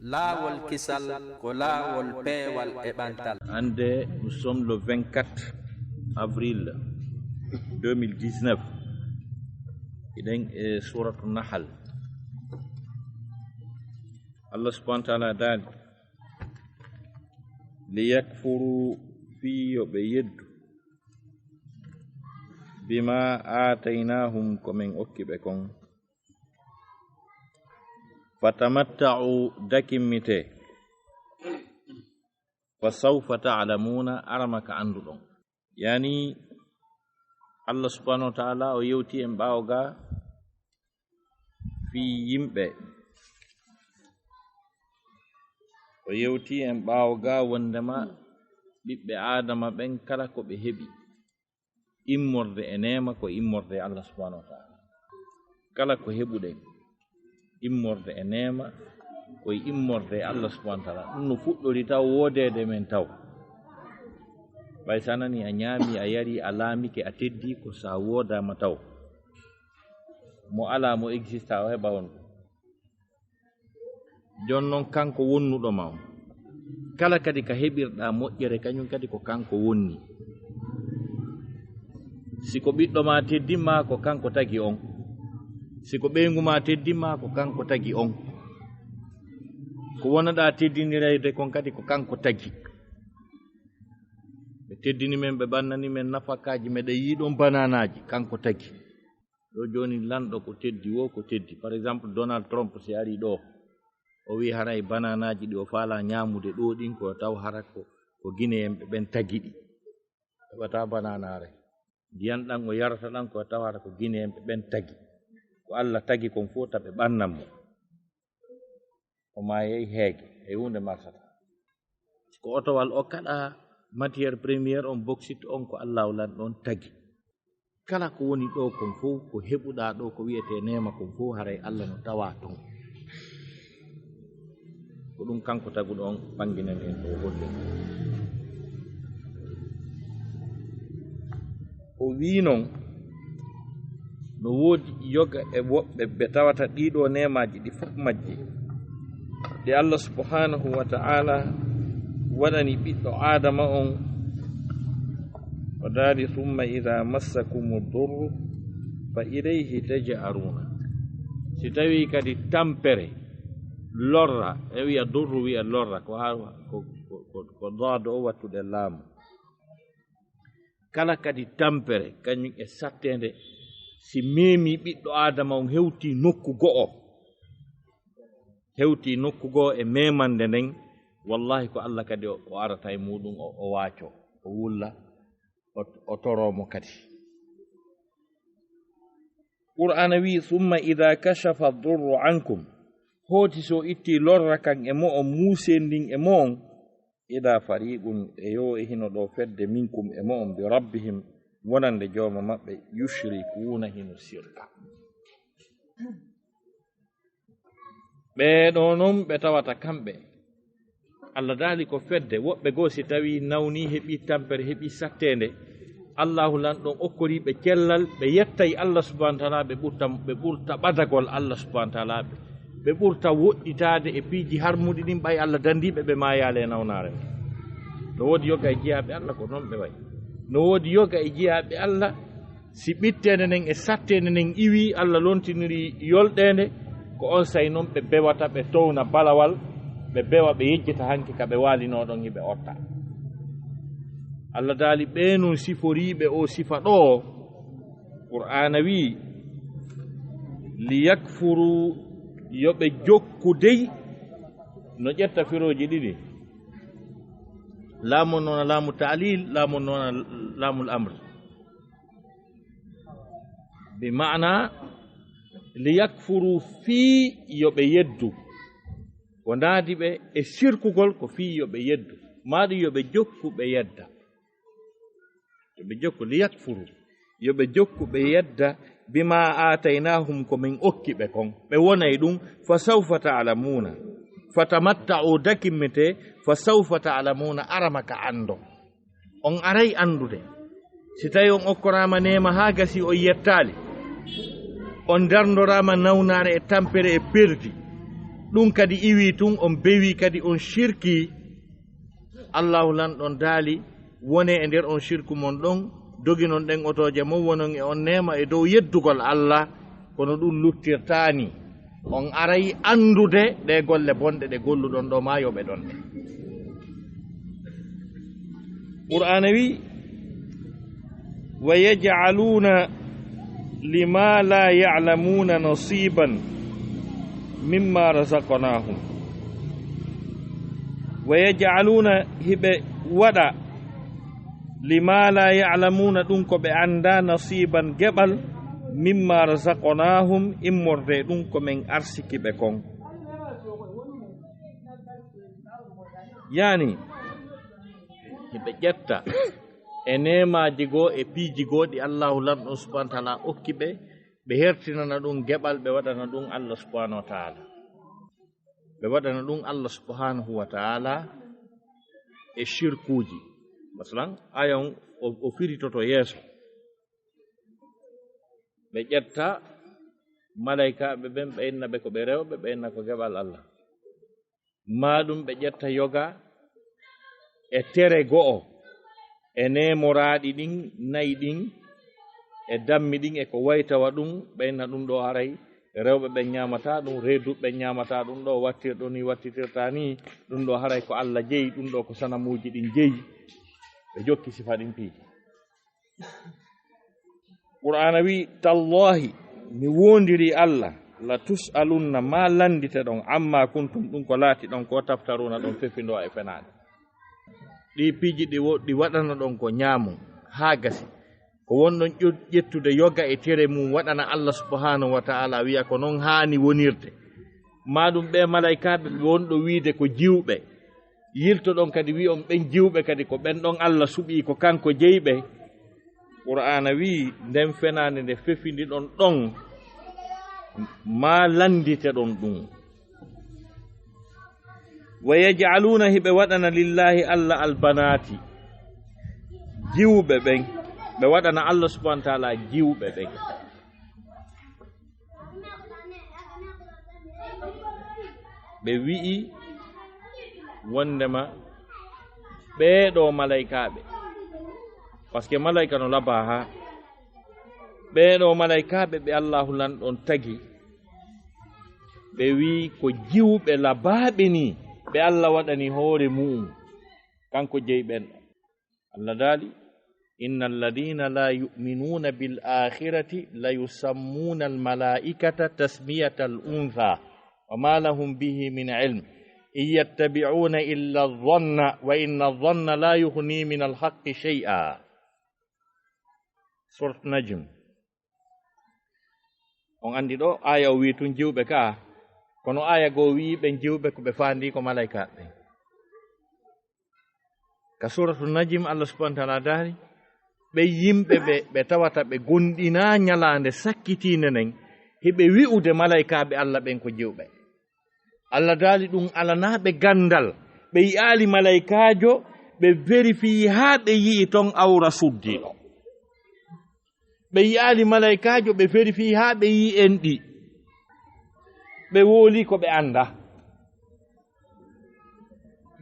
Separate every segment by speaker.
Speaker 1: LAAWOL KISAL ko laawol peewal e ɓantal.
Speaker 2: Hande nous sommes le 24 avril 2019. Iɗen e Surah An-Nahl. Allah subhanahu wa ta'ala daali liyakfuru fiyoɓe yeddu bima ataynahum komin okkiɓe kon fatamatta'u dakimmite fa sawfa ta'lamuna aramaka anduɗon. Yani Allah subhanahu wa ta'ala o yewti en ɓawga fi yimɓe, o yewti en ɓawga wondema ɓiɓɓe adama ɓen kala ko ɓe heɓi immorde e nema ko immorde Allah subhanahu wa ta'ala. Kala ko heɓuɗen immorde e nema koye immorde Allah subhanahu wa ta'ala. Ɗum no fuɗɗori taw wodede men taw ɓay sa nani a ñaami a yari a laamike a teddi ko sa wodama taw mo ala mo exista o heɓa on. Jon noon kanko wonnuɗo ma on, kala kadi ka heɓirɗa moƴƴere kañum kadi ko kanko wonni. Siko ɓiɗɗo ma teddinma ko kanko tagi on, siko ɓeygu ma teddinma ko kanko tagi on, ko wonaɗa teddinirayde kon kadi ko kanko tagi. Ɓe teddini men, ɓe ɓannani men nafakaji meɗen yiɗon bananaji, kanko tagi. Ɗo joni lanɗo ko teddi wo ko teddi. Par exemple Donald Trump si ari ɗo o wi haray bananaji ɗi o faala ñamude ɗo ɗin ko taw hara ko guinéen ɓen tagi ɗi, heɓata bananare. Ndiyan ɗan o yarata ɗan ko tawata ko guinéen ɓen tagi, ko Allah tagi kon fof taɓe ɓannan mo, o mayey heege e hunde marsata. Ko otowal o kaɗa matiére premiére on bauxite on ko Allah lan ɗon tagi. Kala ko woni ɗo kon fof ko heɓuɗa ɗo ko wiyete nema kon fof haray Allah no tawa ton. Ko ɗum kanko taguɗo on ɓanginen en ɗo holle. O wi noon no woodi yoga e woɓɓe ɓe tawata ɗiɗo nemaji ɗi fof majji ɗe Allah subhanahu wa ta'ala waɗani ɓiɗɗo adama on. O daari summa ida massakumu durru fa ilayhi taj'aruna. Si tawi kadi tampere lorra, e wiya durru wiya lorra, ko daado o wattude laamu. Kala kadi tampere kañum e sattede si memi ɓiɗɗo adama on hewti nokku go'o e memande nden, wallahi ko Allah kadi o arata e muɗum o waaco, o wulla, o toromo kadi. Qur'ana wi summa ida kashafa durru ankum, hooti so itti lorra kan e mo on, musendin e mo on, ida fariqun e yo e hino ɗo fedde minkum e mo on bi rabbihim wonande jooma maɓɓe yushrikuna hino sirka. Ɓeɗo noon ɓe tawata kamɓe Allah daali ko fedde. Woɓɓe goo si tawi nawni heɓi tampere heɓi sattende, Allahu lan ɗon okkoriɓe cellal, ɓe yettay Allah subhanahu wa ta'ala, ɓe ɓurta ɓadagol Allah subhanahu wa ta'ala, ɓe ɓurta woɗɗitade e piiji harmuɗi ɗin ɓay Allah dandiɓe ɓe mayale nawnare. No woodi yoga e jiyaɓe Allah ko noon ɓe wayi. No woodi yoga e jiyaɓe Allah si ɓittede nden e sattede nden iwi, Allah lontiniri yolɗede, ko on say noon ɓe bewata, ɓe towna balawal, ɓe bewa, ɓe yejjita hanki ka ɓe walinoɗon hiɓe otta. Allah daali ɓeenun siforiɓe o sifa ɗo. Qur'ana wi liyakfuru, yoɓe jokku dey. No ƴetta firoji ɗiɗi, laamu noona laamu ta'lil, laamu noona laamul amr. Bi ma'na liyakfuru fi yoɓe yeddu, ko ndaadi ɓe e sirkugol ko fi yoɓe yeddu, maɗum yoɓe jokku ɓe yedda. Yoɓe jokku liyakfuru, yoɓe jokku ɓe yedda bima ataynahum ko min okki ɓe kon, ɓe wonay ɗum. Fa sawfa ta'lamuna, fatamatta'u dakimmete, fa sawfa ta'lamuna aramaka ando. On aray andude. Si tawi on okkorama nema ha gasi o yettali, on darnorama nawnare e tampere e perdi, ɗum kadi iwi tun on bewi kadi on shirki allahu lan ɗon daali wone e nder on shirku mon ɗon doginon ɗen otoje mon wonon e on nema e dow yeddugol allah kono ɗum luttirtani on aray andude ɗe golle bonɗe ɗe golluɗon ɗo ma yoɓe ɗon ɗe qur'ana wi wa yaj'aluna lima la ya'lamuna nasiban mimma razaqnahum wa yaj'aluna hiɓe waɗa lima la ya'lamuna ɗum ko ɓe anda nasiban geɓal mimma razaqnahum immorde ɗum ko men arsiki ɓe kon yani hiɓe ƴetta e nemaji goo e piiji goo ɗi allahu lamɗon subahana taala okki ɓe ɓe hertinana ɗum geɓal ɓe waɗana ɗum allah subahanahu wa taala ɓe waɗana ɗum allah subhanahu wa taala e shirkuji masalan aya on o firitoto yeeso ɓe ƴetta malaikaɓe ɓen ɓe inna ɓe ko ɓe rewɓe ɓe inna ko geɓal allah maɗum ɓe ƴetta yoga e tere go'o e nemoraɗi ɗin nayi ɗin e dammi ɗin e ko waytawa ɗum ɓe inna ɗum ɗo aray rewɓe ɓen ñamata ɗum reduɓe ñamata ɗum ɗo wattirɗo ni wattitirta ni ɗum ɗo haray ko allah jeeyi ɗum ɗo ko sanamuji ɗin jeeyi ɓe jokki sifa ɗin piiji qur'ana wi tallahi mi wondiri allah la tus'alunna ma landite ɗon amma kuntum ɗum ko laati ɗon ko taftaruna ɗon fefindo e fenaade ɗi piiji ɗi waɗana ɗon ko ñaamum haa gasi ko wonɗon ƴettude yoga e tere mum waɗana allah subhanahu wa ta'ala wiya ko noon haani wonirde maɗum ɓe malaikaɓe ɓe wonɗo wiide ko jiwɓe yilto ɗon kadi wi on ɓen jiwɓe kadi ko ɓen ɗon allah suɓi ko kanko jeyɓe qur'ana wi nden fenande nde fefindi ɗon ɗon ma landite ɗon ɗum wa yaj'aluna hiɓe waɗana lillahi allah albanati jiwɓe ɓen ɓe waɗana allah subahana taala jiwɓe ɓen ɓe wi'i wondema ɓeeɗo malaikaɓe par ce que malaika no laba ha ɓeeɗo malaikaɓe ɓe allahu lanɗon tagi ɓe wi ko jiwɓe labaɓe ni ɓe allah waɗani hoore mum kanko jeyɓen allah daali inna alladina la yu'minuna bil akhirati la yusammuna al malaikata tasmiyata al untha wa ma lahum bihi min ilm in yattabi'una illa adh-dhanna wa inna adh-dhanna la yughni min al-haqqi shay'a Surah Najm on andi ɗo aya o wi tun jiwɓe ka kono aya goo wi ɓen jiwɓe ko ɓe faandi ko malaikaɓe ka suratu Najm allah subhanahu wa ta'ala daari ɓe yimɓe ɓe tawata ɓe gonɗina ñalande sakkitinde nen heɓe wi'ude malaikaɓe allah ɓen ko jiwɓe allah daali ɗum alanaɓe gandal ɓe yi'ali malaikajo ɓe vérifiyi haa ɓe yi'i ton awra suddiɗo ɓe yi'ali malaikajo ɓe vérifiyi haa ɓe yi'i enɗi ɓe wooli ko ɓe anda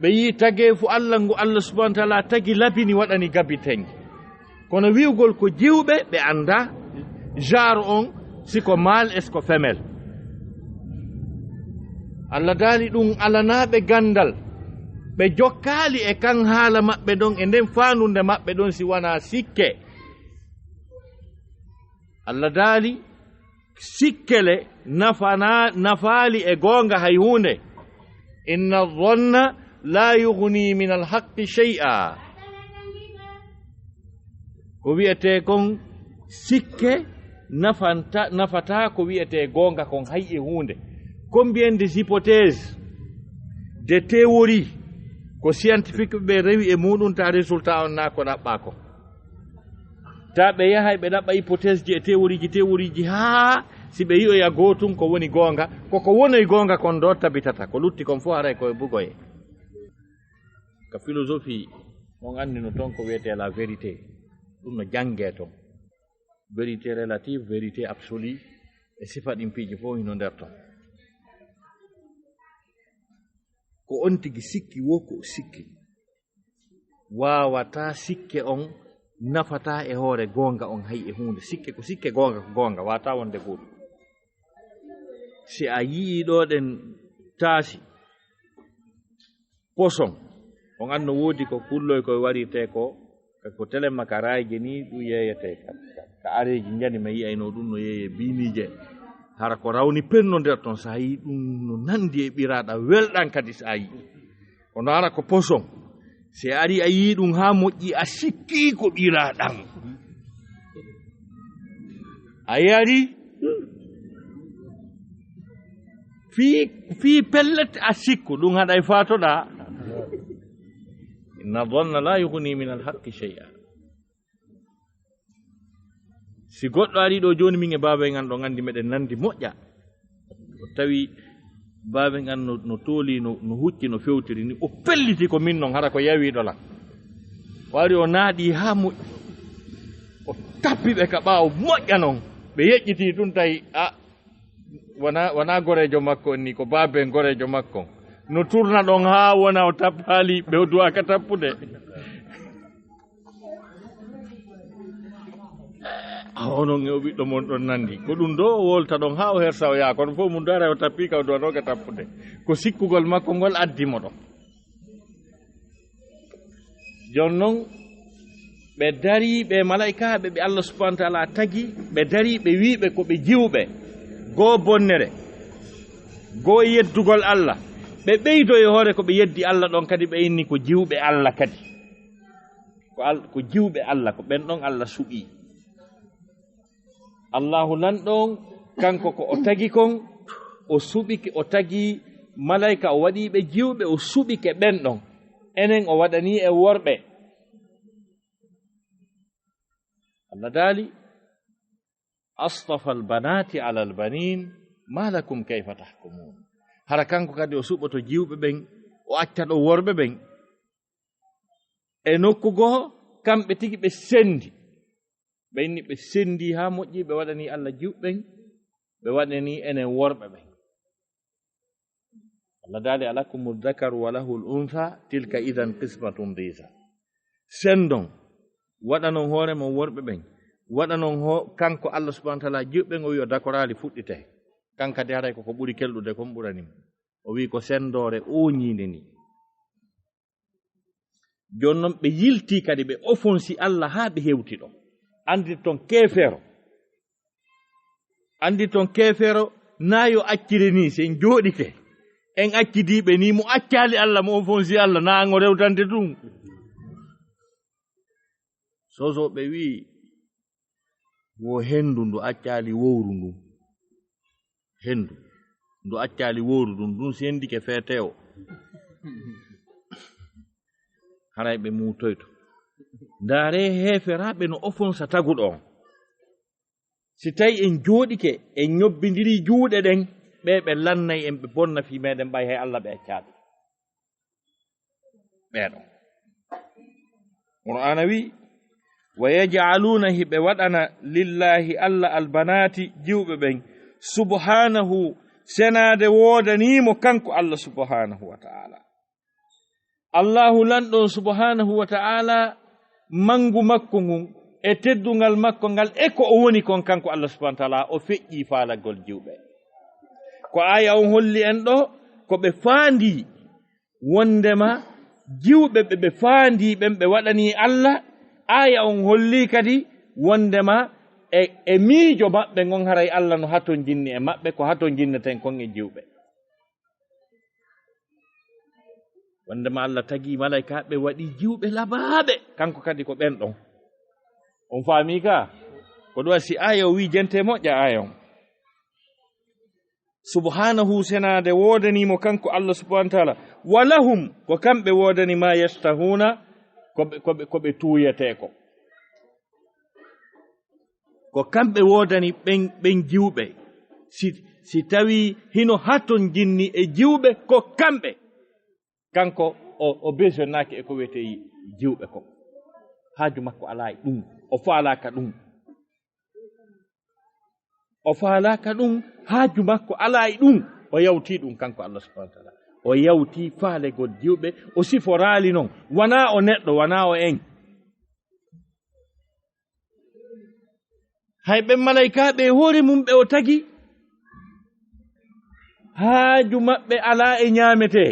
Speaker 2: ɓe yi'i tageefu allah ngu allah subahana taala tagi labini waɗani gabitengi kono wi'ugol ko jiwɓe ɓe anda genre on siko mâle est ce que femelle allah daali ɗum alanaɓe gandal ɓe jokkali e kan haala maɓɓe ɗon e nden faanunde maɓɓe ɗon si wona sikke allah daali sikkele nafaali e goonga hay hunde inna dhanna la yughni min alhaqqi shay'a ko wiyete kon sikke nafata ko wiyete goonga kon hay e hunde combien des hypothèses de théorie ko scientifique ɓe rewi e muɗum ta résultat on na ko ɗaɓɓa ko ta ɓe yahay ɓe ɗaɓɓa hypothèse ji e théorie ji haa si ɓe yi'oya gootum ko woni goonga koko wonoy goonga kon ɗo tabitata ko lutti kon fof haray koye bugoye ka philosophie on anndi no toon ko wiyete la vérité ɗum no jangge toon vérité relative vérité absolue e sifa ɗin piiji fof hino nder toon ko on tigi sikki wo ko sikki wawata sikke on nafata e hoore gonga on hay e hunde sikke ko sikke gonga ko gonga wata wonde goɗɗum si a yii ɗo ɗen taasi poson on anno woodi ko kulloy koye warite ko telemakaraji ni ɗum yeyete ka areji jani mi yiyayno ɗum no yeeye binije hara ko rawni penno nder ton sa yi ɗum no nandi e ɓiraɗa welɗan kadi sa yi kono hara ko poson si ari a yi ɗum ha moƴƴi a sikki ko ɓiraɗam a yari fi pellet a sikku ɗum haɗay fatoɗa inna dhanna la yughni min alhaqqi shay'a si goɗɗo ari ɗo joni min e baba en an ɗo gandi meɗen nandi moƴƴa o tawi baba en an no tooli no hucci no fewtiri ni o pelliti ko min noon hara ko yawiɗola wari o naaɗi ha moƴƴi o tappiɓe ka ɓaawo moƴƴa noon ɓe yeƴƴiti tun tawi wona gorejo makko ni ko baba en gorejo makko no turna ɗon ha wona o tappali ɓe o duwaka tappude onon e o ɓiɗɗo mon ɗon nandi ko ɗum ɗo o wolta ɗon ha o hersa o yaa kono fof mum dara o tappi ka o duwanoga tappude ko sikkugol makko ngol addimo ɗo jon noon ɓe dari ɓe malaikaɓe ɓe Allah subhanahu wa taala tagi ɓe dari ɓe wiɓe ko ɓe jiwɓe goo bonnere goo yeddugol Allah ɓe ɓeydo e hoore ko ɓe yeddi Allah ɗon kadi ɓe inni ko jiwɓe Allah kadi ko jiwɓe Allah ko ɓen ɗon Allah suɓi Allahu lanɗon kanko ko o tagi kon o suɓike o tagi malaika o waɗiɓe jiwɓe o suɓike ɓen ɗon enen o waɗani e worɓe Allah daali astafa albanati ala albanin ma lakum kayfa tahkumun hara kanko kadi o suɓoto jiwɓe ɓen o acca ɗo worɓe ɓen e nokku goho kamɓe tigi ɓe sendi ɓe inni ɓe sendi ha moƴƴi ɓe waɗani Allah jiwɓen ɓe waɗani enen worɓe ɓen Allah daali alakumul dakaru wa lahul untha tilka idan qismatun diza sendon waɗanon hoore mon worɓe ɓen waɗanon kanko Allah subhanahu wa taala jiwɓen o wi o dakorali fuɗɗite kankadi haray koko ɓuri kelɗude kon ɓuranimo o wi ko sendore oñinde ni jon noon ɓe yilti kadi ɓe ofonsi Allah ha ɓe hewti ɗo andi ton kefero nayo accire ni sen jooɗike en accidiɓe ni mo accali Allah mo ofonsi Allah naango rewtande ɗum sosoɓe wi wo hendu ndu accali wowru ndun hendu ndu accali wowru ɗum sendike feete o haray ɓe mutoyto ndaare heferaɓe no ofonsa taguɗo on si tawi en jooɗike en ñobbidiri juuɗe ɗen ɓe lannayi en ɓe bonna fi meɗen ɓay hay Allah ɓe accaɓe ɓeɗon Qur'ana wi wa yaj'aluna hiɓe waɗana lillahi Allah albanati jiwɓe ɓen subhanahu senade wodanimo kanko Allah subhanahu wa ta'ala Allahu lanɗon subhanahu wa ta'ala mangu makko ngun e teddungal makko ngal e ko o woni kon kanko Allah subhanahu wa ta'ala o feƴƴi faalagol jiwɓe ko aya on holli en ɗo ko ɓe faandi wondema jiwɓe ɓe faandi ɓen ɓe waɗani Allah aya on holli kadi wondema e miijo maɓɓe ngon haray Allah no haton jinni e maɓɓe ko haton jinneten kon e jiwɓe wondema Allah tagi malaikaɓe waɗi jiwɓe labaɓe kanko kadi ko ɓen ɗon on faami ka ko ɗo si aya o wi jente moƴƴa aya on subhanahu senade wodanimo kanko Allah subhanahu wa ta'ala walahum ko kamɓe wodani ma yastahuna koɓe tuuyete ko kamɓe wodani ɓen jiwɓe si tawi hino haton jinni e jiwɓe ko kamɓe kanko o besonnaki e ko wiyete jiwɓe ko haaju makko ala e ɗum o faalaka ɗum haaju makko ala e ɗum o yawti ɗum kanko Allah subhanahu wa ta'ala o yawti faalegol diwɓe o siforaali noon wona o neɗɗo wona o en hay ɓe malaikaɓe hoore mum ɓe o tagi haaju maɓɓe alaa e ñaamete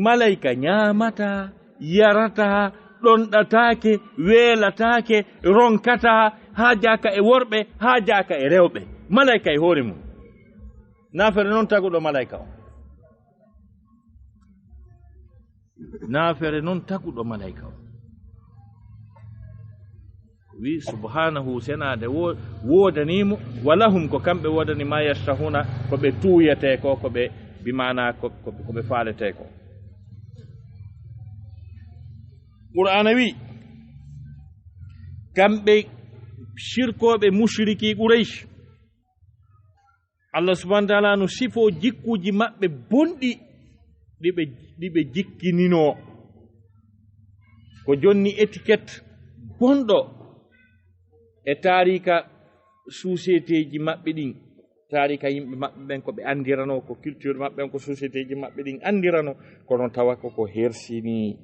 Speaker 2: malaika ñaamata yarata ɗonɗataake weelataake ronkata haa jaaka e worɓe haa jaaka e rewɓe malaika e hoore mum naafere noon taguɗo malaika o naafere noon taguɗo malaika o wi subhanahu senade wodanimo walahum ko kamɓe wodani ma yastahuna ko ɓe tuuyete ko ko ɓe bimana ko ɓe faalete ko qur'ana wi kamɓe shirkoɓe mushriki quraish allah subhanahu wa taala no sifo jikkuji maɓɓe bonɗi ɗiɓe jikkinino ko jonni étiquette bonɗo e taarika société ji maɓɓe ɗin taarika yimɓe maɓɓe ɓen ko ɓe andirano ko culture maɓɓe ɓen ko société ji maɓɓe ɗin andirano kono tawa koko hersini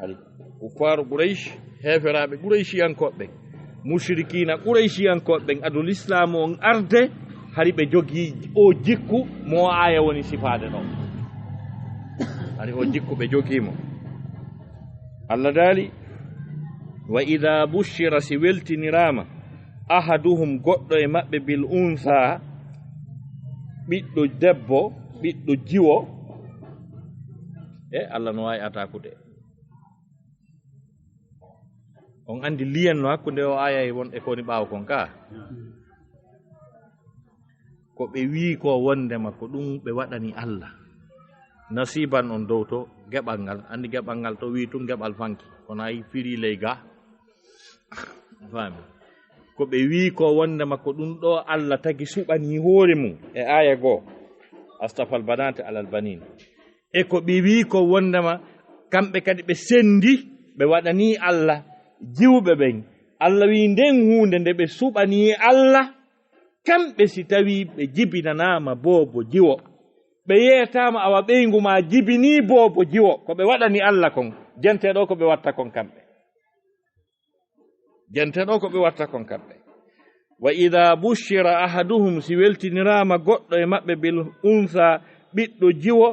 Speaker 2: ali kufaru quraish heferaɓe quraishiyankoɓe mushrikina quraishiyankoɓe adu l'islamu on arde hari ɓe jogii o jikku mo aya woni sifade ɗo hari o jikku ɓe jogiimo allah daali wa ida bushira si weltinirama ahaduhum goɗɗo e maɓɓe bil untha ɓiɗɗo debbo ɓiɗɗo jiwo e allah no wawi atakude on andi liyen no hakkude o aya won e koni ɓaawo kon ka ko ɓe wi ko wondema ko ɗum ɓe waɗani allah nasiban on dow to geɓal ngal andi geɓal ngal to wi tum geɓal fanki kono ayi firi ley ga faami ko ɓe wi ko wondema ko ɗum ɗo allah tagi suɓani hoore mum e aya goo astafal banate alal banin e ko ɓe wi ko wondema kamɓe kadi ɓe sendi ɓe waɗani allah jiwɓe ɓen allah wi nden hunde nde ɓe suɓani allah kamɓe si tawi ɓe jibinanama boobo jiwo ɓe yeetama awa ɓeygu ma jibini boobo jiwo ko ɓe waɗani allah kon jenteɗo ko ɓe watta kon kamɓe jenteɗo ko ɓe watta kon kamɓe wa ida bushira ahaduhum si weltinirama goɗɗo e maɓɓe bil untha ɓiɗɗo jiwo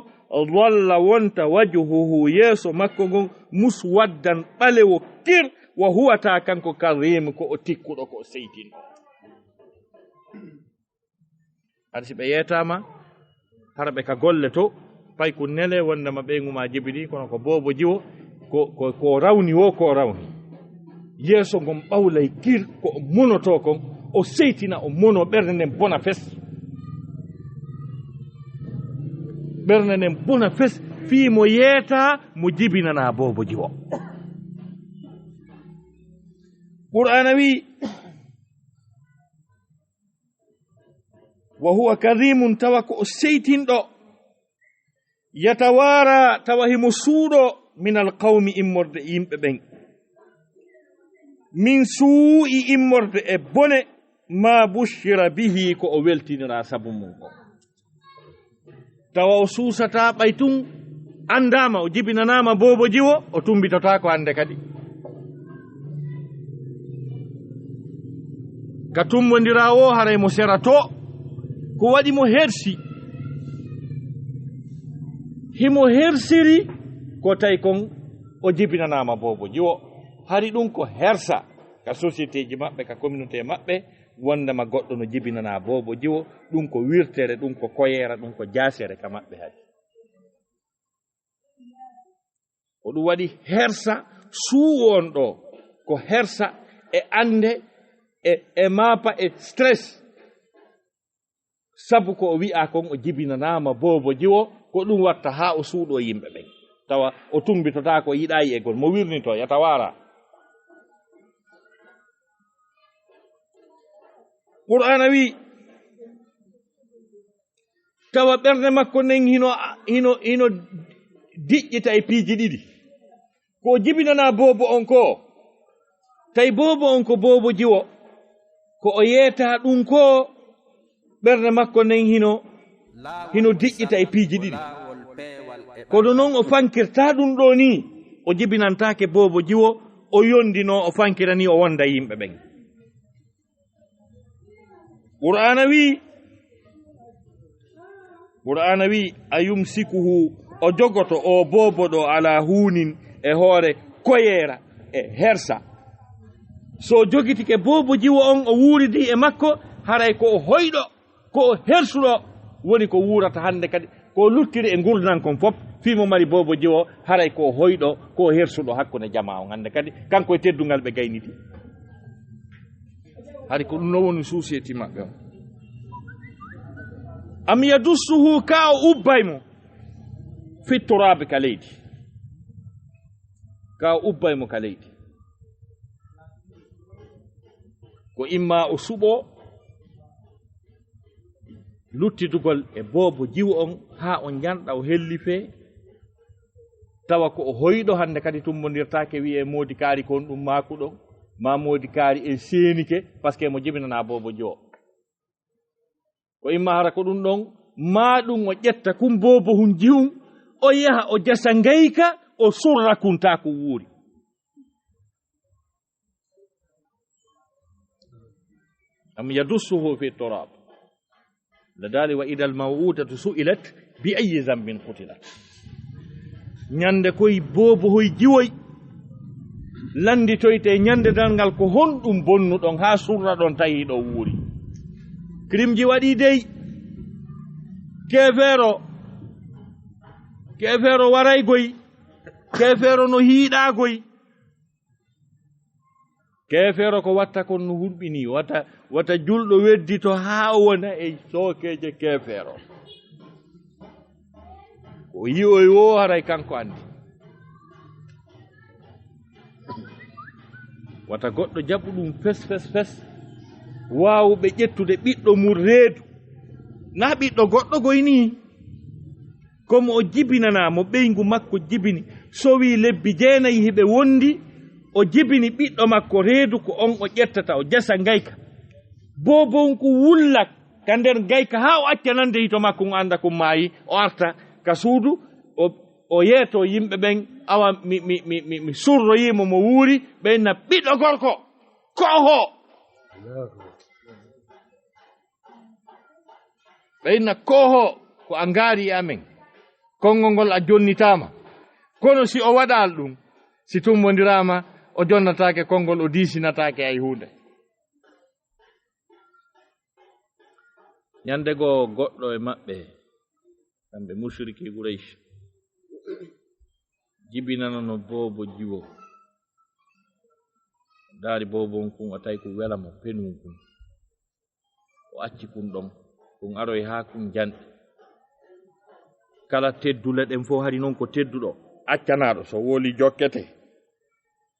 Speaker 2: dhalla wonta wajhuhu yeeso makko ngon muswaddan ɓalewo kir wa huwata kanko karim ko o tikkuɗo ko o seytino aɗa si ɓe yeetama hara ɓe ka golle to pay ko nele wondema ɓeygu ma jibini kono ko boobo jiwo ko rawni wo ko rawni yeeso ngon ɓawlay kir ko o monoto kon o seytina o mono ɓernde nden bona fes ɓernde nden bona fes fii mo yeeta mo jibinana boobo jiwo qur'ana wi wa huwa kadimun tawa ko o seytinɗo yatawara tawa himo suuɗo min alqawmi immorde yimɓe ɓen min suu'i immorde e bone ma bushira bihi ko o weltinira sabu mum ko tawa o suusata ɓay tun andama o jibinanama boobo jiwo o tumbitota ko hande kadi ka tummodira o haray mo serato ko waɗi mo hersi himo hersiri ko tawi kon o jibinanama boobo jiwo hari ɗum ko hersa ka société ji maɓɓe ka communauté maɓɓe wondema goɗɗo no jibinana boobo jiwo ɗum ko wirtere ɗum ko koyera ɗum ko jasere ka maɓɓe hadi ko ɗum waɗi hersa suwon ɗo ko hersa e ande e mapa e stress sabu ko o wi'a kon o jibinanama boobo jiwo ko ɗum watta ha o suuɗo yimɓe ɓen tawa o tumbitota ko yiɗayi e gol mo wirnito yatawara qur'ana wi tawa ɓernde makko nden hino diƴƴita e piiji ɗiɗi ko jibinana boobo on ko tawi boobo on ko boobo jiwo ko o yeeta ɗum ko ɓernde makko nden hino hino diƴƴita e piiji ɗiɗi kono noon o fankirta ɗum ɗo ni o jibinantake bobo jiwo o yondino o fankira ni o wonda yimɓe ɓen qur'ana wi a yumsikuhu o jogoto o bobo ɗo ala hunin e hoore koyera e hersa so jogitike bobo jiwo on o wuuridi e makko haray ko o hoyɗo ko o hersuɗo woni ko wuurata hande kadi ko luttiri e gurdan kon fof fimo mari bobo jiwo haray ko hoyɗo ko hersuɗo hakkude jama on hande kadi kanko e teddungal ɓe gayniti hari ko ɗum no woni société maɓɓe on am yadussuhu ka o ubbaymo fi turabe ka leydi ka o ubbaymo ka leydi ko imma o suɓo luttidugol e bobo jiwo on ha o janɗa o helli fe tawa ko o hoyɗo hande kadi tummodirtake wiye modi kaari kon ɗum makuɗo ma modi kaari e senike par ce que mo jibinana bobo jiwo ko imma hara ko ɗum ɗon ma ɗum o ƴetta kum bobo hun jiwum o yaha o jasa ngayka o surra kunta ko wuuri am yadussuhu fi turab ladali wa ida almawudatu su'ilat bi ayi zambin qutilat ñande koye bobo hoye jiwoy landitoyte ñande dal ngal ko honɗum bonnuɗon ha surra ɗon tawi ɗo wuuri krimji waɗi dey kefeero waraygoy kefeero no hiiɗagoy kefeero ko watta kon no hurɓini wata julɗo weddito ha wona e sookeje kefeero ko yi'oy wo haray kanko andi wata goɗɗo jaɓu ɗum fes waawuɓe ƴettude ɓiɗɗo mum reedu na ɓiɗɗo goɗɗo goyni comme o jibinanamo ɓeygu makko jibini sowi lebbi 9 hiɓe wondi o jibini ɓiɗɗo makko reedu ko on o ƴettata o jasa ngayka bobon ko wullak ka nder ngayka ha o acca nande hito makko o anda ko maayi o arta ka suudu o yeeto yimɓe ɓen awa mi surroyimo mo wuuri ɓenna ɓiɗɗo gorko koho ɓeyna koho ko a ngaari amen konngol ngol a jonnitama kono si o waɗal ɗum si tummodirama o jonnatake konngol o disinatake ay hunde ñande goo goɗɗo e maɓɓe kamɓe mushriki Quraysh jibinanono bobo jiwo daari bobon kun o tawi ko welamo penum kun o acci kun ɗon kun aroy ha kun janɗi kala teddule ɗen fof hari noon ko tedduɗo accanaɗo so woli jokkete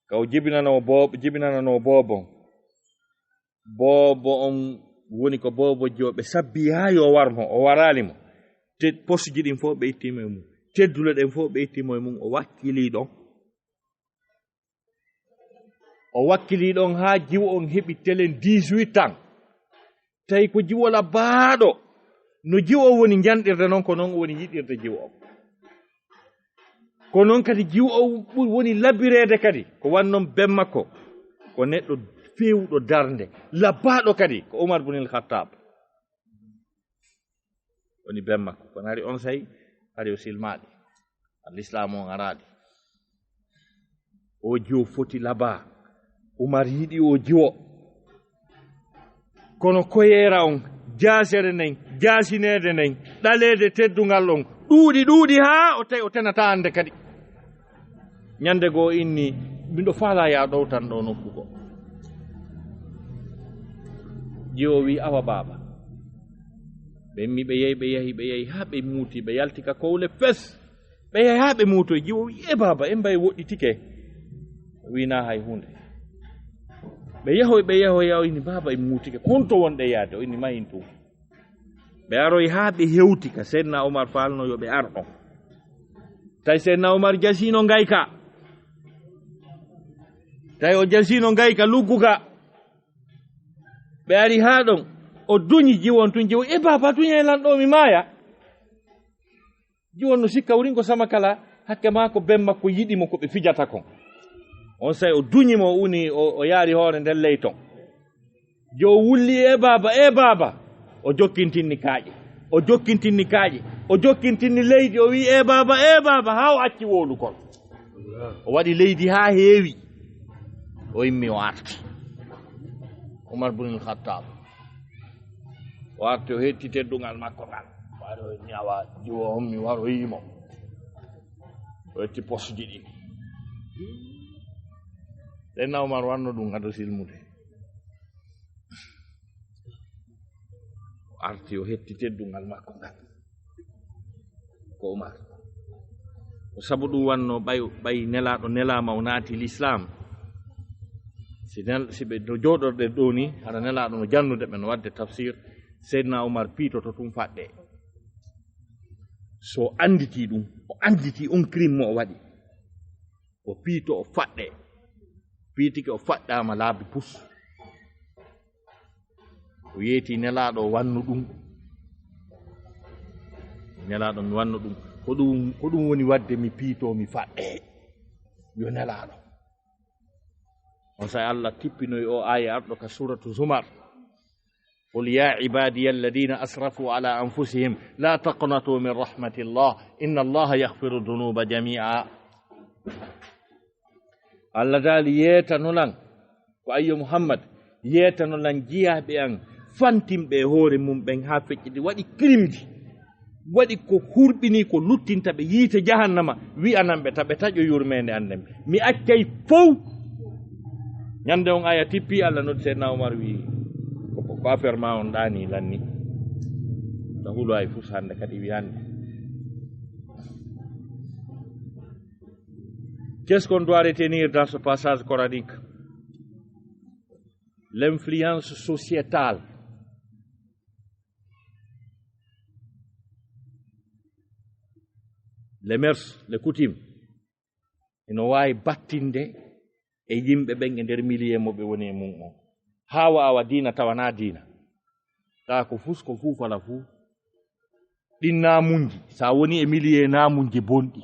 Speaker 2: kaw jibinano bobon bobo on woni ko bobo jiwo ɓe sabbi ha yo warmo o waralimo te posuji ɗin fof ɓe ittimo e mum teddule ɗen fof ɓe ittimo e mum o wakkili ɗon ha jiwo on heɓi telen 18 ans tawi ko jiwola baaɗo no jiwo woni janɗirde noon ko noon woni yiɗirde jiwo o ko noon kadi jiwo o woni labirede kadi ko wannon ben makko ko neɗɗo fewuɗo darnde labbaɗo kadi ko Umar ibn al-Khattab woni ben makko kono hari on sayi hari o silmaɗi l'islam on araɗi o jiwo foti laba Umar yiɗi o jiwo kono koyera on jasere nen jasinede nen ɗalede teddungal on ɗuuɗi ha o tawi o tenata ande kadi ñande goo inni miɗo faala ya ɗow tan ɗo nokku ko jiwo wi awa baaba ɓe mi ɓe yahi ha ɓe muuti ɓe yalti ka kowle fes ɓe yahi ha ɓe muutoy jiwo wi e baaba en mbayi woɗɗitike wina hay hunde ɓe yahoy inni baaba en muutike konto wonɗe yaade o inni mayin tum ɓe aroy ha ɓe hewti ka seydna Umar falno yo ɓe ar on tawi seydna Umar jasino ngayka tawi o jasino ngayka lugguka ɓe ari ha ɗon o duñi jiwon tun jiwo e baba duña e lanɗo mi maaya jiwon no sikka wurin ko sama kala hakke mako bemma ko yidi mo ko be fijata kon on say o duñi mo uni o yaari hoore nden leyton jo wulli e baba o jokkintinni kaaje o jokkintinni leydi o wi e baba ha o acci wolu kon o waɗi leydi ha heewi o immi o arti Umar ibn al-Khattab o arti o hetti teddungal makko ngal waɗi o ñawa jiwo hommi waro yimo o hetti posji ɗi Seydina Umar wanno ɗum hado silmude o arti o hetti teddungal makko ngal ko Umar o sabu ɗum wanno ɓay nelaɗo nelama o naati l'islam si ɓe no jooɗorɗe ɗo ni haɗa nelaɗo no jannude ɓe no wadde tafsir Seydina Umar piitoto tum faɗɗe so anditi ɗum o anditi on crime mo o waɗi o piito o faɗɗe piitike o faɗɗama laabi pus o yeeti nelaɗo wannu ɗum nelaɗo mi wannu ɗum ko ɗum woni wadde mi piito mi faɗɗe yo nelaɗo on say Allah tippinoy o aya arɗo ka suratu Zumar قل يا عبادي الذين أسرفوا على أنفسهم لا تقنطوا من رحمة الله إن الله يغفر الذنوب جميعا Allah dali yetanolan ko ayyo Muhammad yetanolan jiyaɓe an fantimɓe hoore mum ɓen ha feƴƴiɗi waɗi crimji waɗi ko hurɓini ko luttinta ɓe yiite jahannama wi'ananɓe taɓe taƴo yurmede annden mi accay fof ñande on aya tippi Allah noddi Seydina Umar wi ko affaire ma on ɗani lanni no hulo ay fus hande kadi wiyande qu'est-ce qu'on doit retenir dans ce passage coranique? L'influence sociétale. Les mœurs, les coutumes. Ino wawi battinde e yimɓe ɓen e nder millier mo ɓe woni e mum o ha wawa diina tawana diina ta ko fus ko fuu fala fuu ɗin namunji sa woni e millier namunji bonɗi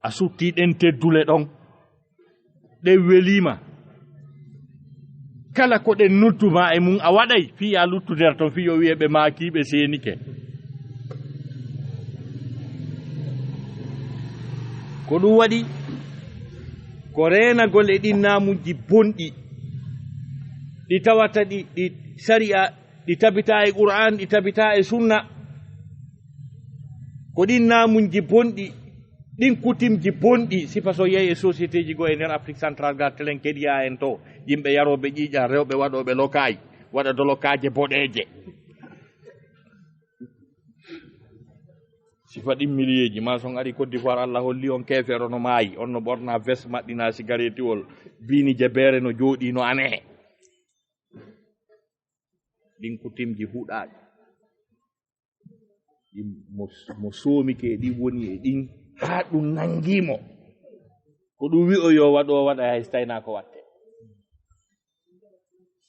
Speaker 2: a sutti ɗen teddule ɗon ɗen welima kala ko ɗen nudduma e mum a waɗay fi a luttuder ton fi yo wiye ɓe maakiɓe senike ko ɗum waɗi ko renagol e ɗin namuji bonɗi ɗi tawata ɗi sariya ɗi tabita e Qur'an ɗi tabita e sunna ko ɗin namuji bonɗi ɗin kutimji bonɗi sifa so yehi e société ji go e nder Afrique centrale ga telen keɗiya en to yimɓe yaroɓe ƴiƴa rewɓe waɗoɓe lokayi waɗa do lokaje boɗeje sifa ɗin millieji ma son ari Côte d'Ivoire Allah holli on kefero no maayi on no ɓorna veste maɗɗina cigaretiwol bini jebere no jooɗi no ane ɗin kutimji huɗaɗi mo soomike ɗin woni e ɗin ha ɗum nangimo ko ɗum wi'o yo waɗo waɗa hay stayna ko watte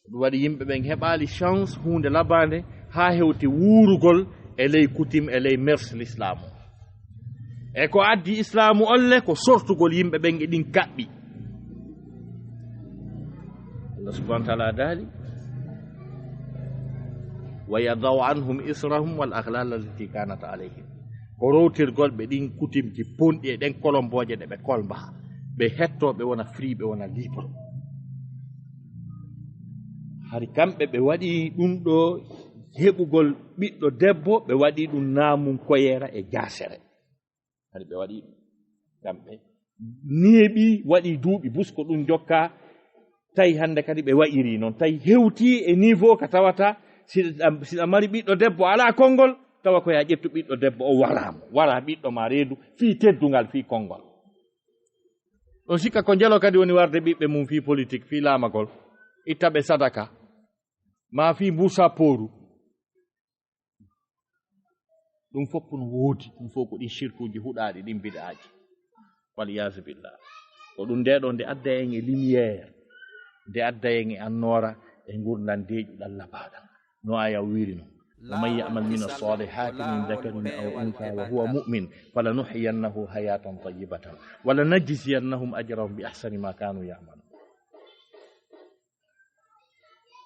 Speaker 2: ɗum waɗi yimɓe ɓen heɓali chance hunde labande ha hewti wuurugol e ley coutume e ley mers l'islamu e ko addi islamu olle ko sortugol yimɓe ɓen e ɗin kaɓɓi Allah subhanahu wa ta'ala dali wa yadau anhum israhum wal aghlal allati kanat alayhim ko rowtirgol ɓe ɗin kutimji bonɗi e ɗen kolomboje ɗe ɓe kolmba ɓe hettoɓe wona free ɓe wona libre hari kamɓe ɓe waɗi ɗum ɗo heɓugol ɓiɗɗo debbo ɓe waɗi ɗum namum koyera e jasere hari ɓe waɗi ɗum kamɓe neeɓi waɗi duuɓi busko ɗum jokka tawi hande kadi ɓe wayiri noon tawi hewti e niveau ka tawata siɗa mari ɓiɗɗo debbo ala konngol tawa ko ya ƴettu ɓiɗɗo debbo o wara ɓiɗɗo ma reedu fii teddungal fii konngol ɗon sikka ko jelo kadi woni warde ɓiɓɓe mum fii politique fii laamagol itta ɓe sadaka ma fii mbusa pooru ɗum fof no woodi ɗum fof ko ɗin shirkuji huɗaɗi ɗin bid'aji waliyasu billah ko ɗum nde ɗo nde adda en e lumiére nde adda en e annora e gurdam deeƴuɗam labaɗam no aya wiri noon ومن يعمل من الصالحات من ذكر أو أنثى وهو مؤمن فلنحيينه حياة طيبة ولنجزينهم أجرهم بأحسن ما كانوا يعملون.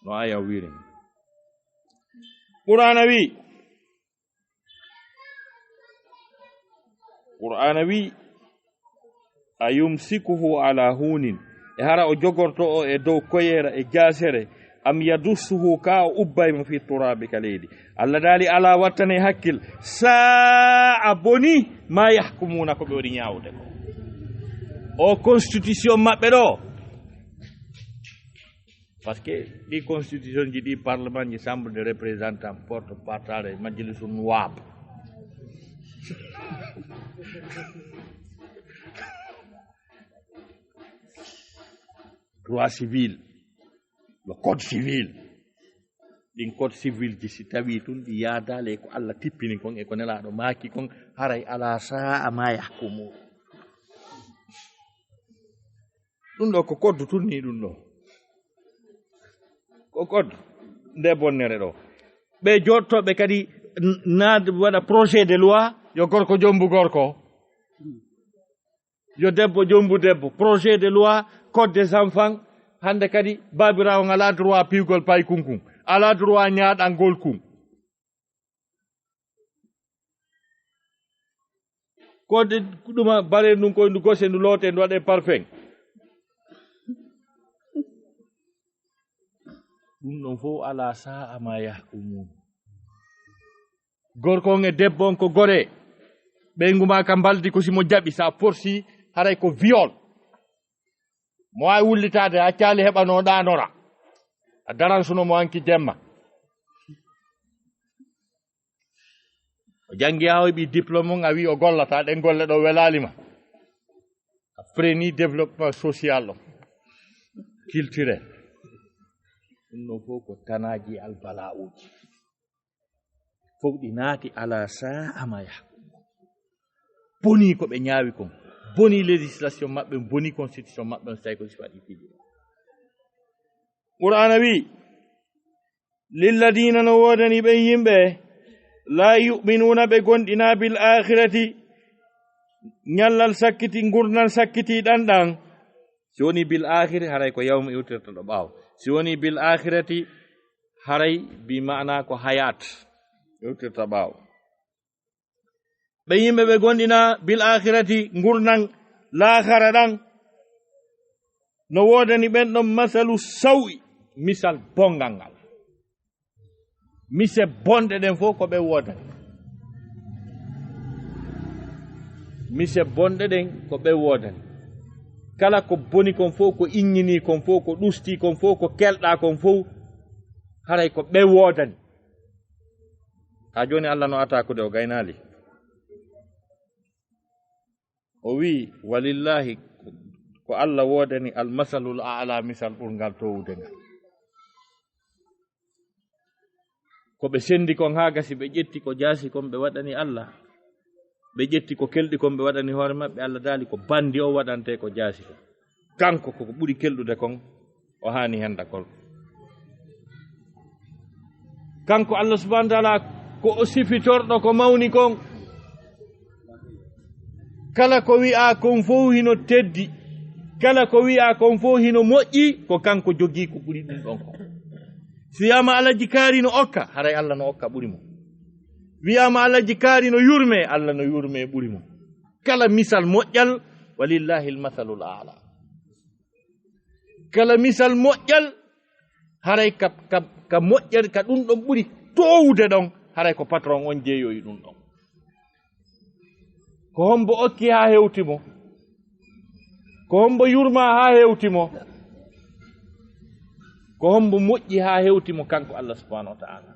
Speaker 2: وآية ويرين قرآن وي أيمسكه على هون هرا أجوغرتو إدو كوير إجاسر أم يدسه كاو أبايم في التراب كليدي الله دالي على وطني حكيل ساعة بني ما يحكمونك بوري نياودك أو constitution maɓɓe ɗo parce que ɗi constitution ji ɗi parlement ji chambre de représentant porte partare majlisu nuwab droit civil le code civil ɗin code civil ji si tawi tun ɗi yaadale ko Allah tippini kon e ko nelaɗo maaki kon haray ala sa'a ma yahkumu ɗum ɗo ko code tunni ɗum ɗo ko code nde bonnere ɗo ɓe jottoɓe kadi naade waɗa projet de loi yo gorko jombu gorko yo debbo jombu debbo projet de loi code des enfants hande kadi babirawo ala droit piigol pay kunkun ala droit ñaaɗangol kun kode ɗuma bare ndun koye ndu gose ndu loote ndu waɗe parfum ɗum ɗon fof ala sa'a ma yahkumun gorko on e debbo on ko gore ɓeygu ma ka mbaldi ko simo jaɓi sa porsi haray ko viol mo wawi wullitade ha caali heɓano ɗanora a daran suno mo anki jemma o jangi ha heɓi diplôme on a wi o gollata ɗen golle ɗo welalima a freni développement social o culturel ɗum ɗon fof ko tanaji albala uji fof ɗi naati ala sa'a ma yahkumu boni ko ɓe ñaawi kon boni législation maɓɓe boni constitution maɓɓe on so tawi ko si waɗi fiɗi qur'ana wi lilladina no woodani ɓen yimɓe la yu'minuna ɓe gonɗina bil akhirati ñallal sakkiti gurdal sakkiti ɗanɗan si woni bil akhiri haray ko yawma iwtirta ɗo ɓaawo si woni bil akhirati haray bi ma'ana ko hayat iwtirta ɓaawo ɓe yimɓe ɓe gonɗina bil akhirati gurnan lahara ɗan no woodani ɓen ɗon masalu sawi misal bongal ngal mise bonɗe ɗen fof ko ɓe woodani mise bonɗe ɗen ko ɓe woodani kala ko boni kon fof ko iññini kon fof ko ɗusti kon fof ko kelɗa kon fof haray ko ɓe woodani ha joni Allah no atakude o gaynali o wi walillahi ko Allah woodani almasalul a'la misal ɓurgal towude ngal ko ɓe sendi kon ha gasi ɓe ƴetti ko jaasi kon ɓe waɗani Allah ɓe ƴetti ko kelɗi kon ɓe waɗani hoore maɓɓe Allah daali ko bandi o waɗante ko jaasi kon kanko koko ɓuri kelɗude kon o hani henda kol kanko Allah subhanahu wa ta'ala ko o sifitorɗo ko mawni kon kala ko wi'a kon fof hino teddi kala ko wi'a kon fof hino moƴƴi ko kanko jogii ko ɓuri ɗum ɗon ko si wiyama alaji kaari no okka haray Allah no okka ɓuri mo wiyama alaji kaari no yurme Allah no yurme ɓuri mo kala misal moƴƴal walillahi almathalul a'la kala misal moƴƴal haray ka moƴƴal ka ɗum ɗon ɓuri towude ɗon haray ko patron on jeeyoyi ɗum ɗon ko hombo okki ha hewtimo ko hombo yurma ha hewtimo ko hombo moƴƴi ha hewtimo kanko Allah subhanahu wa ta'ala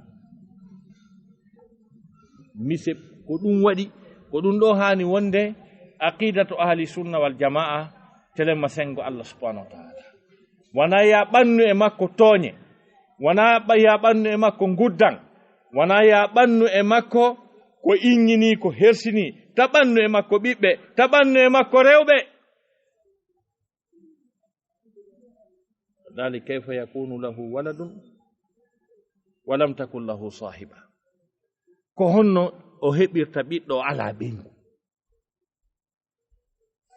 Speaker 2: mise ko ɗum waɗi ko ɗum ɗo hani wonde aqidatu ahli sunna wal jama'a telemma sengo Allah subhanahu wa ta'ala wana ya ɓannu e makko tooñe wana ya ɓannu e makko guddan wana ya ɓannu e makko ko iññini ko hersini taɓannu e makko ɓiɓɓe taɓannu e makko rewɓe dali kayfa yakunu lahu waladun walam takun lahu sahiba ko honno o heɓirta ɓiɗɗo ala ɓengu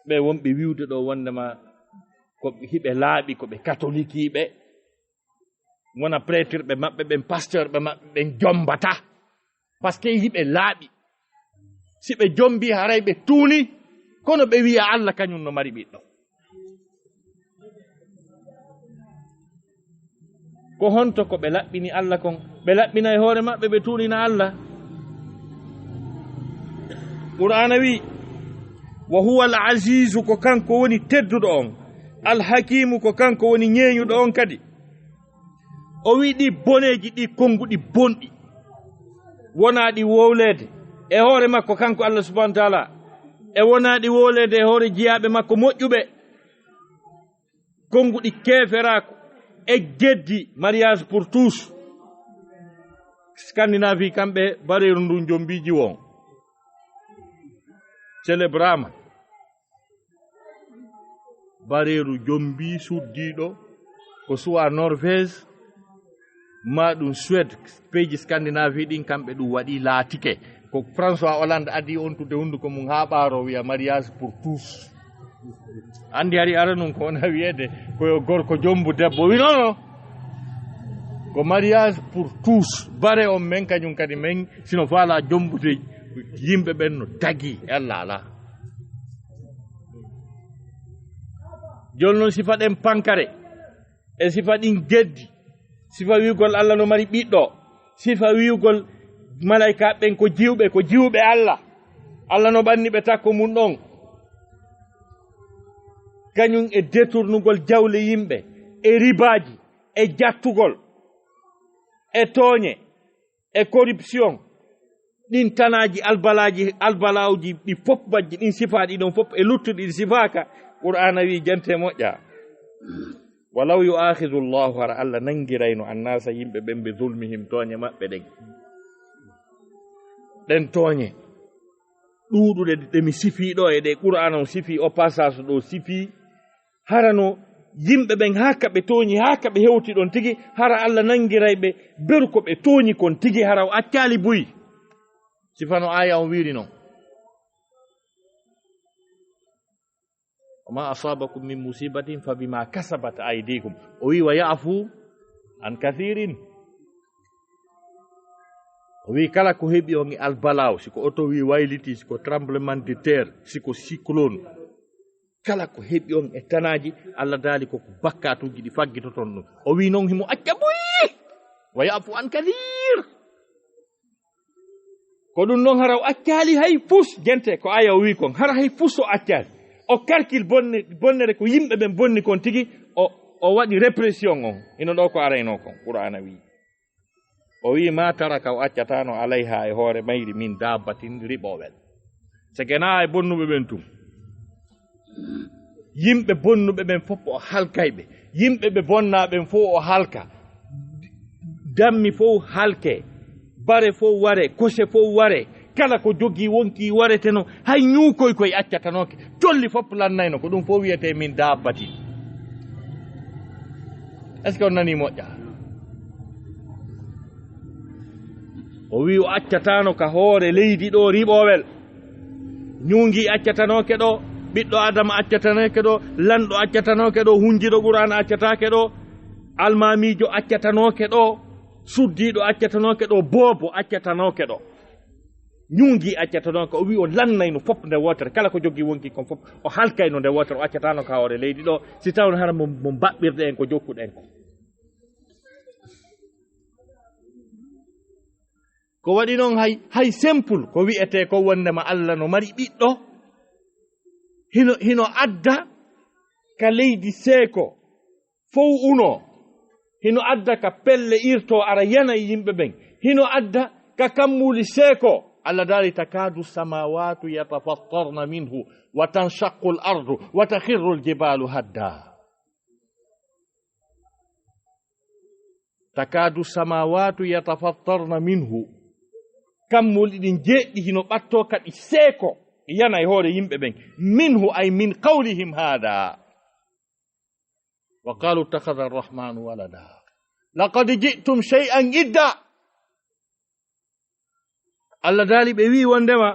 Speaker 2: ɓe wonɓe wiwde ɗo wondema ko hiɓe laaɓi ko ɓe catholique ɓe wona prêtre ɓe maɓɓe ɓen pasteur ɓe maɓɓe ɓen jombata par ce que hiɓe laaɓi si ɓe jombi haray ɓe tuuni kono ɓe wiya Allah kañum no mari ɓiɗɗo ko honto ko ɓe laɓɓini Allah kon ɓe laɓɓina e hoore maɓɓe ɓe tuunina Allah qur'ana wi wa huwa al azizu ko kanko woni tedduɗo on al hakimu ko kanko woni ñeeñuɗo on kadi o wi ɗi boneji ɗi konguɗi bonɗi wona ɗi wowlede e hoore makko kanko Allah subhanahu wa ta'ala e wona ɗi wowlede e hoore jiyaɓe makko moƴƴuɓe konguɗi keferako e geddi mariage pour tous Scandinavie kamɓe bareeru ndu jombiji won célébrama bareeru jombi suddiɗo ko suwa Norvège ma ɗum Suède peyji Scandinavie ɗin kamɓe ɗum waɗi laatike ko François Hollande adi on tude hunduko mum ha ɓaaro wiya mariage pour tous andi hari ara num ko wona wiyede koyo gorko jombu debbo wi nono ko mariage pour tous bare on men kañum kadi men sino faala jombude yimɓe ɓen no tagi Allah ala joni noon sifa ɗen pankare e sifa ɗin geddi sifa wiugol Allah no mari ɓiɗɗo sifa wiugol malaika ɓen ko jiwɓe Allah Allah no ɓanni ɓe takko mum ɗon kañum e détournugol jawle yimɓe e ribaji e jattugol e tooñe e corruption ɗin tanaji albalawji ɗi fof majji ɗin sifaɗi ɗon fof e luttuɗi ɗi sifaka qur'ana wi jante moƴƴa walaw yu'akhidu llahu hara Allah nangirayno annasa yimɓe ɓen ɓe zulmihim tooñe maɓɓe ɗen tooñe ɗuuɗuɗe ɗemi sifi ɗo e ɗe qur'ana on sifi o passage ɗo sifi harano yimɓe ɓen haka ɓe tooñi haka ɓe hewti ɗon tigi hara Allah nangiray ɓe beru ko ɓe tooñi kon tigi hara o accali buyi sifano aya on wiri noon wama asabakum min musibatin fa bima kasabat aydikum o wi wa ya'fu an kathirin o wi kala ko heɓi on e albalaw siko auto wi wayliti siko tremblement de terre siko cyclone kala ko heɓi on e tanaji Allah daali koko bakkatuji ɗi faggitoton ɗum o wi noon himo acca boyi wa ya'fu an kathir ko ɗum noon hara o accali hay fus gente ko aya o wi kon hara hay fus o accali o calcule bonnere ko yimɓe ɓen bonni kon tigi o waɗi répression on ino ɗo ko arayno kon qur'ana wi o wi ma taraka o accatano alayha e hoore mayri min dabbatin riɓowel segena e bonnuɓe ɓen tum yimɓe bonnuɓe ɓen fof o halkayɓe yimɓe ɓe bonnaɓen fof o halka dammi fof halke bare fof ware kose fof ware kala ko jogii wonki wareteno hay ñuukoy koye accatanoke colli fof lannayno ko ɗum fof wiyete min dabbati est ce que on nani moƴƴa o wi o accatano ka hoore leydi ɗo riɓowel ñuungi accatanoke ɗo ɓiɗɗo adama accatanoke ɗo lanɗo accatanoke ɗo hunjiɗo qur'ana accatake ɗo almamijo accatanoke ɗo suddiɗo accatanoke ɗo boobo accatanoke ɗo ñuungi accatanoke o wi o lannayno fof nde wotere kala ko jogii wonki kon fof o halkayno nde wotere o accatano ka hoore leydi ɗo si tawno hara mo mbaɓɓirɗe en ko jokkuɗen ko waɗi noon hay simple ko wi'ete ko wondema Allah no mari ɓiɗɗo hino adda ka leydi seeko fow uno hino adda ka pelle irto ara yana yimɓe ɓen hino adda ka kammuli seeko Allah daali takadu samawatu yatafattarna minhu wa tanshaqqu al-ardu wa takhirru al-jibalu hadda takadu samawatu yatafattarna minhu kammuli ɗin jeɗɗi hino ɓatto kadi seeko yana e hoore yimɓe ɓen minhu ay min qawlihim hada wa qalu ittakhadha arrahmanu walada laqad ji'tum shay'an idda Allah dali ɓe wi wondema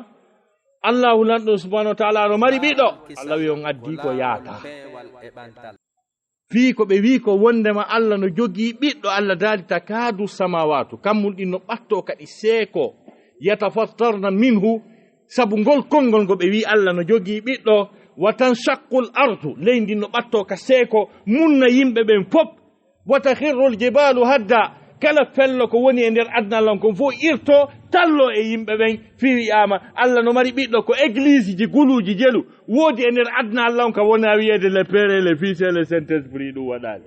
Speaker 2: allahu lanɗo subhanahu wa taala no mari ɓiɗɗo Allah wi on addi ko yaata fii ko ɓe wi ko wondema Allah no jogii ɓiɗɗo Allah dali takadu samawatu kammum ɗin no ɓatto kadi seeko yatafattarna minhu sabu ngol konngol ngo ɓe wi Allah no jogii ɓiɗɗo wa tanshaqqul ardu leydi no ɓatto ka seeko munna yimɓe ɓen fof wa takhirrul jibalu hadda kala fello ko woni e nder adna lan kon fof irto tallo e yimɓe ɓen fii wi'ama Allah no mari ɓiɗɗo ko église ji guluji jelu woodi e nder adna lan ka wona wiyeede le père le fils et le saint esprit ɗum waɗaali